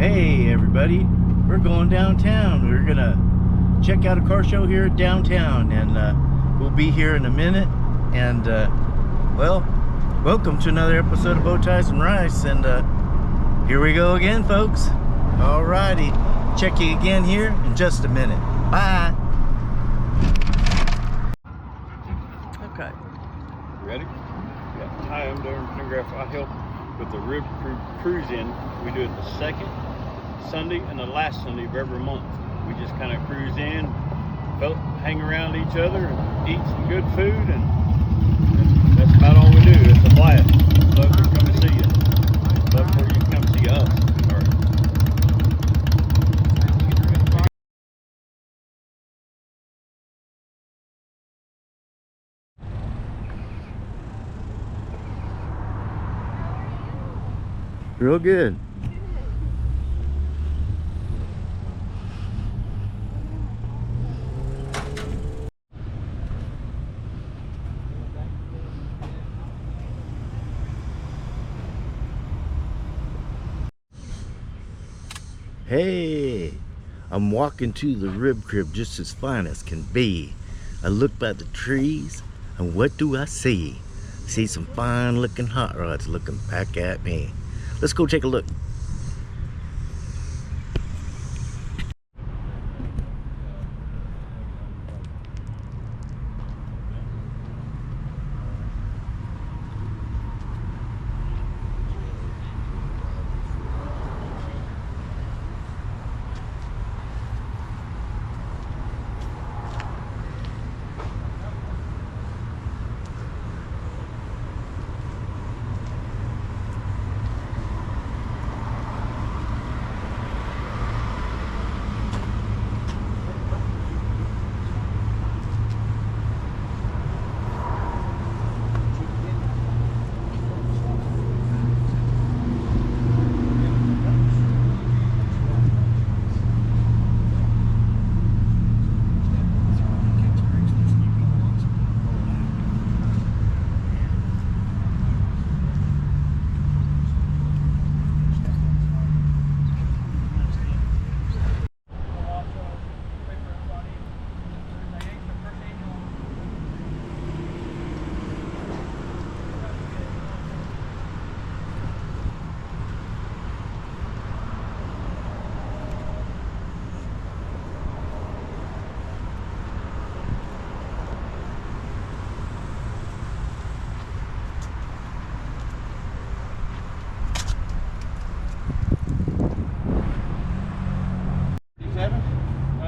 Hey everybody, we're going downtown. We're gonna check out a car show here downtown, and we'll be here in a minute. And well, welcome to another episode of Bow Ties and Rice, and here we go again, folks. Alrighty, check you again here in just a minute. Bye. Okay. Ready? Yeah. Hi, I'm Darren Pendergraft. I help with the Rib Cruise In. We do it the second Sunday and the last Sunday of every month. We just kind of cruise in, hang around each other, and eat some good food, and that's about all we do. It's a blast. Love to come and see you. Love for you to come see us. Real good. Hey, I'm walking to the rib crib just as fine as can be. I look by the trees, and what do I see? See some fine looking hot rods looking back at me. Let's go take a look.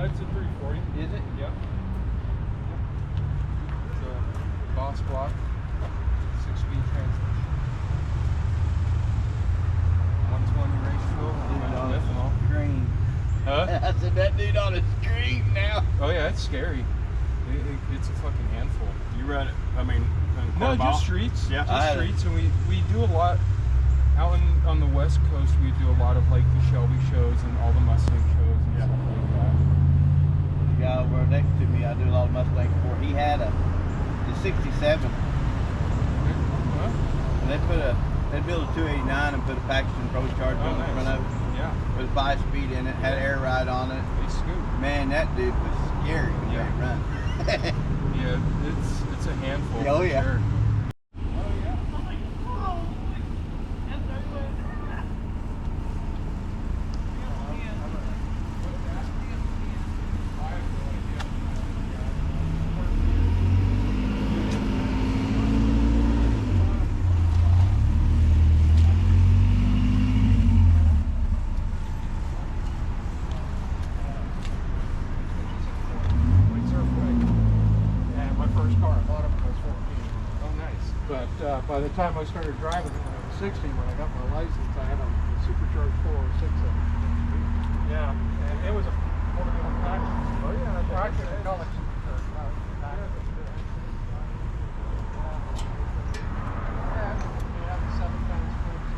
It's a 340. Is it? Yep. It's a boss block, 6-speed transmission. 120 race fuel. Dude on Ethanol. a screen. Huh? I said that dude on a screen now. Oh yeah, it's scary. It's a fucking handful. You run it, I mean, No, just streets. Yeah. Just streets, and we do a lot out on the West Coast. We do a lot of like the Shelby shows and all the Mustang shows and stuff like that. The guy over next to me, I do a lot of Mustangs for. He had the 67. Huh? And they built a 289 and put a Paxton Pro Charger on the front of it. Yeah. With 5-speed in it, had air ride on it. They scoop. Man, that dude was scary when he run. Yeah, it's a handful. Oh for yeah. Sure. By the time I started driving it when I was 60, when I got my license, I had a supercharged 406. Yeah, and it was a 41 package. Oh yeah, actually they call it supercharged. Yeah, we have the 7 pounds springs.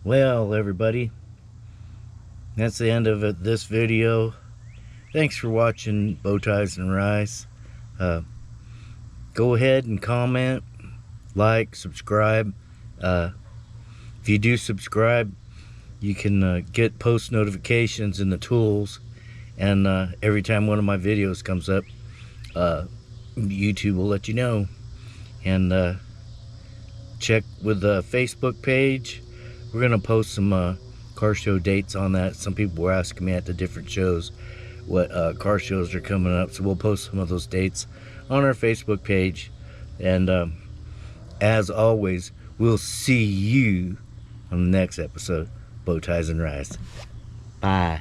Well, everybody, that's the end of this video. Thanks for watching Bow Ties and Rice. Go ahead and comment, like, subscribe. If you do subscribe, you can get post notifications in the tools, and every time one of my videos comes up, YouTube will let you know. And check with the Facebook page. We're gonna post some car show dates on that. Some people were asking me at the different shows what car shows are coming up, so we'll post some of those dates on our Facebook page. And as always, we'll see you on the next episode, Bow Ties and Rice. Bye.